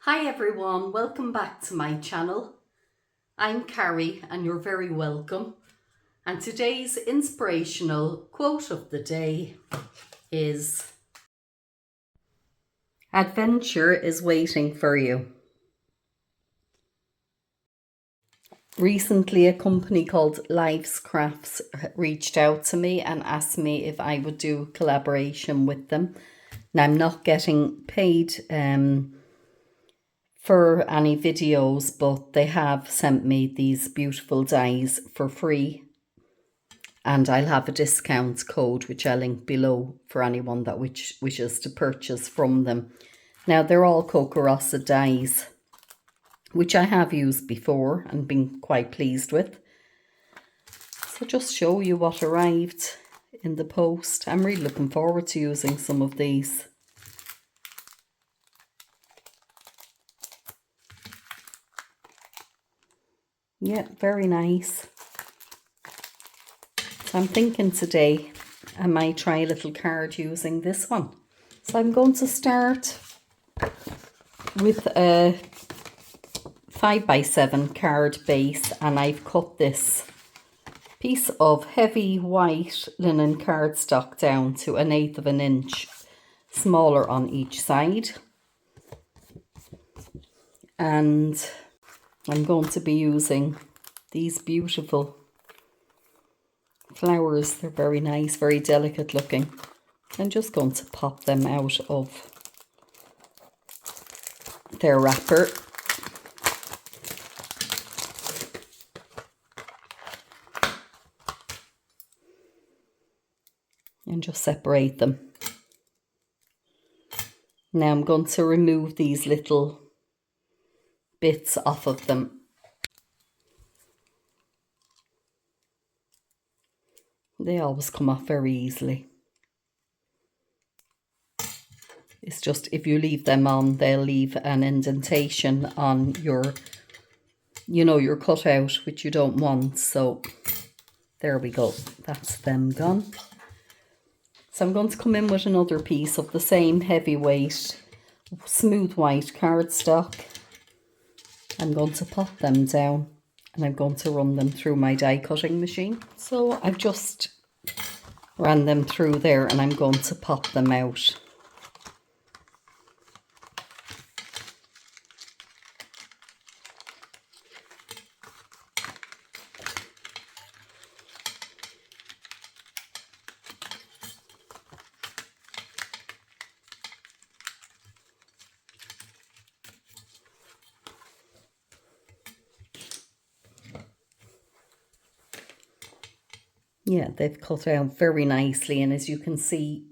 Hi everyone, welcome back to my channel. I'm Carrie and you're very welcome. And today's inspirational quote of the day is, "Adventure is waiting for you." Recently, a company called Lifescraftart reached out to me and asked me if I would do collaboration with them. Now, I'm not getting paid for any videos, but they have sent me these beautiful dies for free, and I'll have a discount code which I'll link below for anyone that wishes to purchase from them. Now, they're all Kokorosa dies, which I have used before and been quite pleased with. So just show you what arrived in the post. I'm really looking forward to using some of these. Yeah, very nice. So I'm thinking today I might try a little card using this one. So I'm going to start with a 5x7 card base, and I've cut this piece of heavy white linen cardstock down to 1/8 of an inch smaller on each side. And I'm going to be using these beautiful flowers. They're very nice, very delicate looking. I'm just going to pop them out of their wrapper. And just separate them. Now I'm going to remove these little bits off of them. They always come off very easily. It's just if you leave them on, they'll leave an indentation on your, your cutout, which you don't want. So there we go. That's them gone. So I'm going to come in with another piece of the same heavyweight, smooth white cardstock. I'm going to pop them down and I'm going to run them through my die cutting machine. So I've just ran them through there and I'm going to pop them out. Yeah, they've cut out very nicely, and as you can see,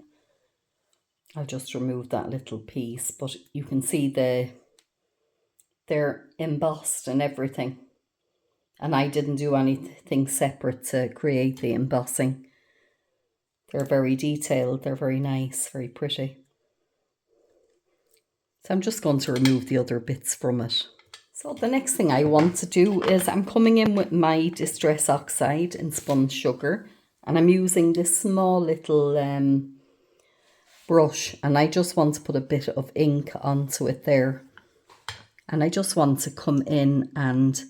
I'll just remove that little piece, but you can see they're embossed and everything. And I didn't do anything separate to create the embossing. They're very detailed, they're very nice, very pretty. So I'm just going to remove the other bits from it. So the next thing I want to do is I'm coming in with my Distress Oxide in Spun Sugar, and I'm using this small little brush, and I just want to put a bit of ink onto it there. And I just want to come in and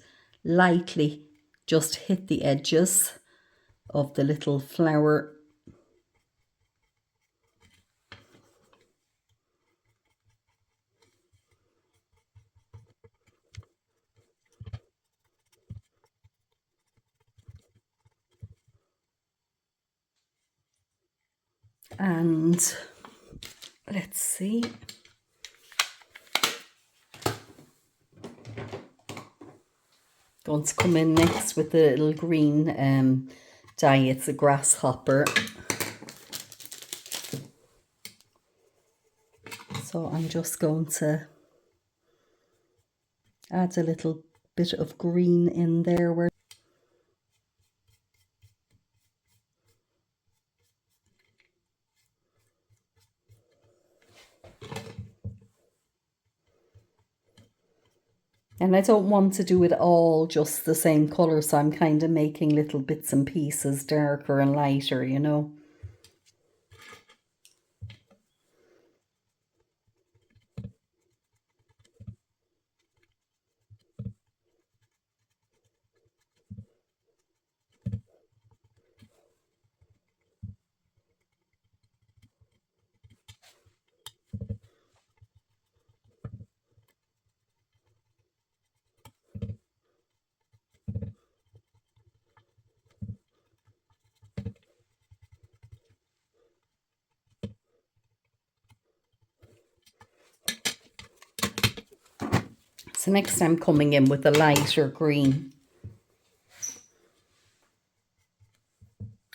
lightly just hit the edges of the little flower. And let's see. Going to come in next with the little green dye. It's a Grasshopper. So I'm just going to add a little bit of green in there where and I don't want to do it all just the same colour, so I'm kind of making little bits and pieces darker and lighter, you know. So next I'm coming in with a lighter green,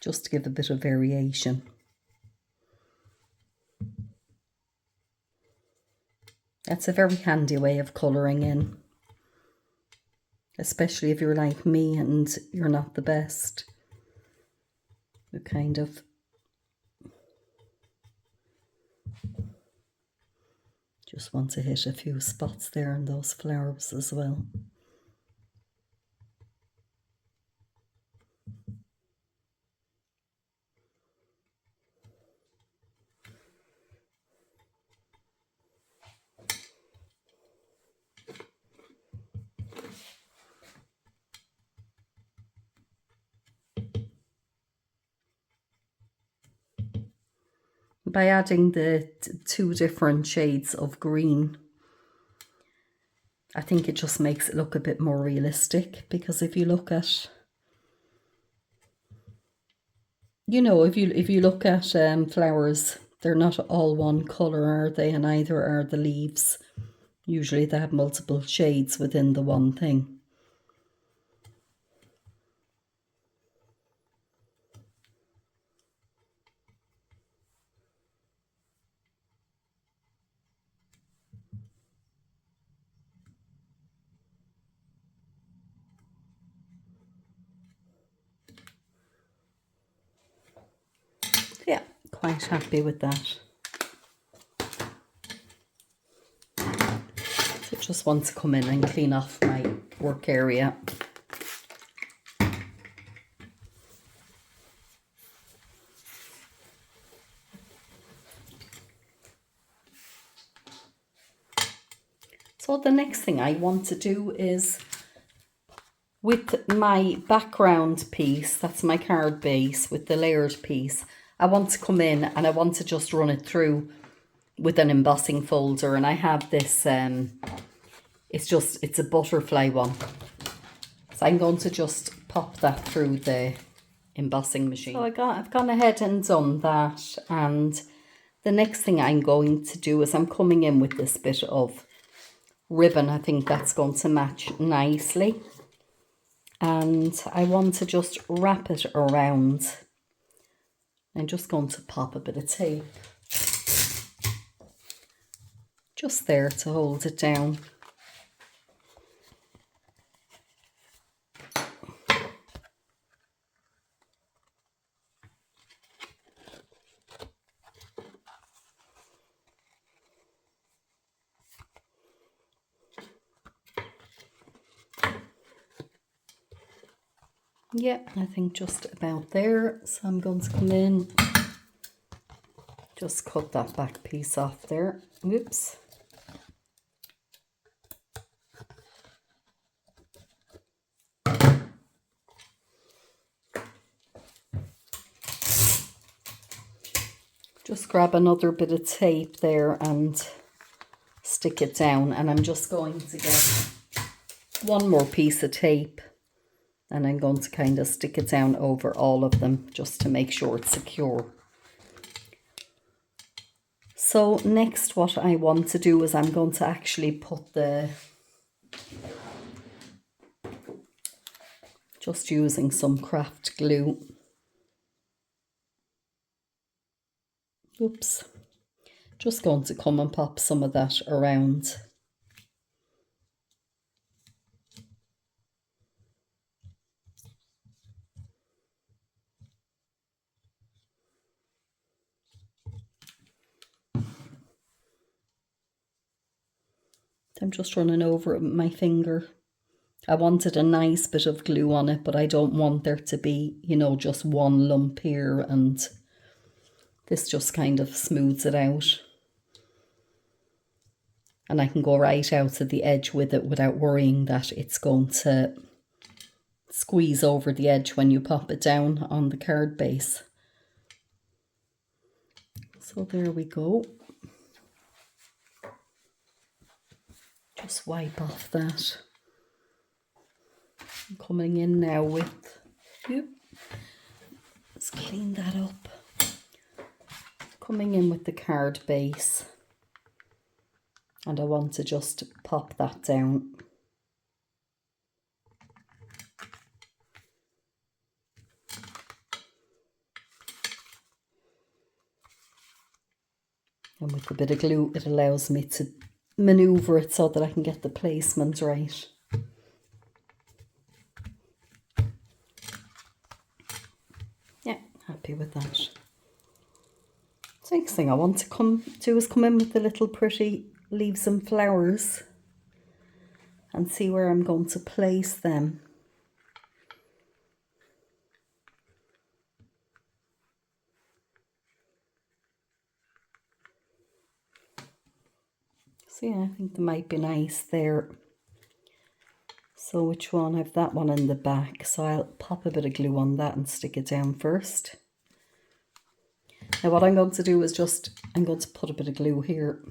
just to give a bit of variation. That's a very handy way of colouring in, especially if you're like me and you're not the best. You kind of just want to hit a few spots there in those flowers as well. By adding the two different shades of green, I think it just makes it look a bit more realistic, because if you look at, you know, if you look at flowers, they're not all one colour, are they? And neither are the leaves. Usually they have multiple shades within the one thing. Yeah, quite happy with that. So just want to come in and clean off my work area. So the next thing I want to do is, with my background piece, that's my card base with the layered piece, I want to come in and I want to just run it through with an embossing folder. And I have this, it's a butterfly one. So I'm going to just pop that through the embossing machine. So I've gone ahead and done that. And the next thing I'm going to do is I'm coming in with this bit of ribbon. I think that's going to match nicely. And I want to just wrap it around. I'm just going to pop a bit of tape just there to hold it down. Yeah, I think just about there. So I'm going to come in, just cut that back piece off there. Whoops. Just grab another bit of tape there and stick it down. And I'm just going to get one more piece of tape. And I'm going to kind of stick it down over all of them just to make sure it's secure. So next what I want to do is I'm going to actually put just using some craft glue. Oops. Just going to come and pop some of that around. I'm just running over it with my finger. I wanted a nice bit of glue on it, but I don't want there to be, you know, just one lump here, and this just kind of smooths it out. And I can go right out to the edge with it without worrying that it's going to squeeze over the edge when you pop it down on the card base. So there we go. Just wipe off that. I'm coming in now with, let's clean that up. Coming in with the card base. And I want to just pop that down. And with a bit of glue, it allows me to maneuver it so that I can get the placement right. Yeah, happy with that. The next thing I want to come in with the little pretty leaves and flowers and see where I'm going to place them. So yeah, I think they might be nice there. So which one? I have that one in the back, so I'll pop a bit of glue on that and stick it down first. Now what I'm going to do is I'm going to put a bit of glue here.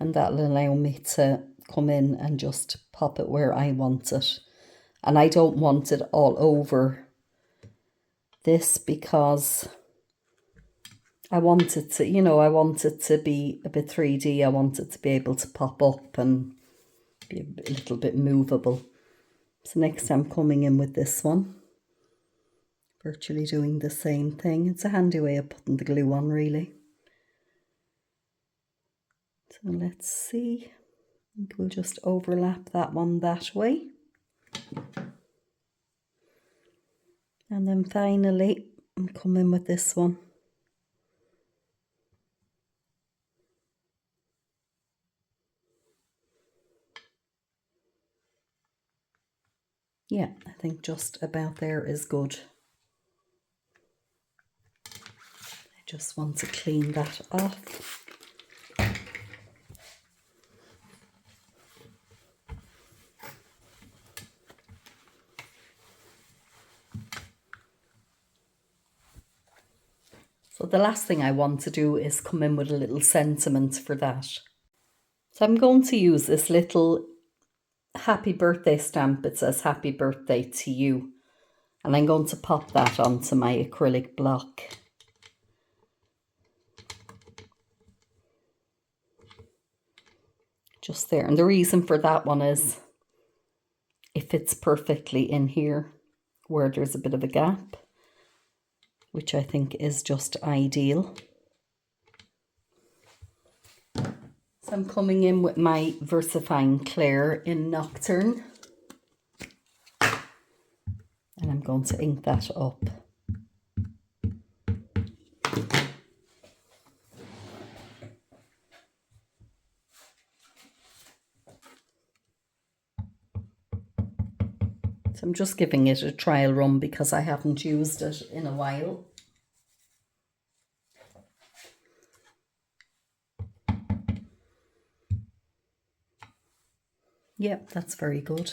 And that'll allow me to come in and just pop it where I want it. And I don't want it all over this because I want it to, you know, I want it to be a bit 3D. I want it to be able to pop up and be a little bit movable. So next I'm coming in with this one. Virtually doing the same thing. It's a handy way of putting the glue on, really. So let's see. I think we'll just overlap that one that way. And then finally, I'm coming with this one. Yeah, I think just about there is good. I just want to clean that off. So the last thing I want to do is come in with a little sentiment for that. So I'm going to use this little happy birthday stamp. It says happy birthday to you. And I'm going to pop that onto my acrylic block. Just there. And the reason for that one is it fits perfectly in here where there's a bit of a gap, which I think is just ideal. So I'm coming in with my VersaFine Clair in Nocturne. And I'm going to ink that up. So I'm just giving it a trial run because I haven't used it in a while. Yep, that's very good.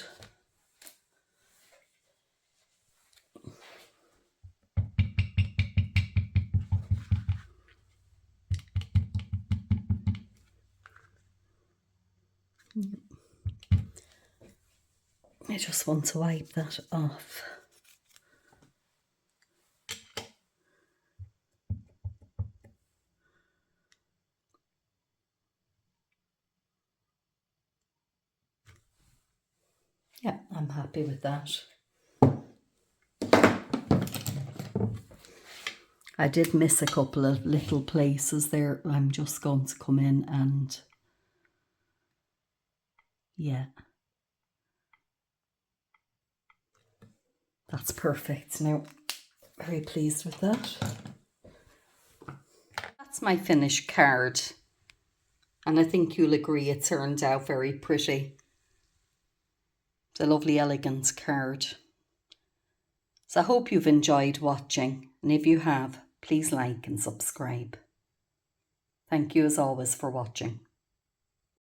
Yep. I just want to wipe that off. Yeah, I'm happy with that. I did miss a couple of little places there. I'm just going to come in and yeah. That's perfect. Now, very pleased with that. That's my finished card. And I think you'll agree it turned out very pretty. It's a lovely, elegant card. So I hope you've enjoyed watching. And if you have, please like and subscribe. Thank you as always for watching.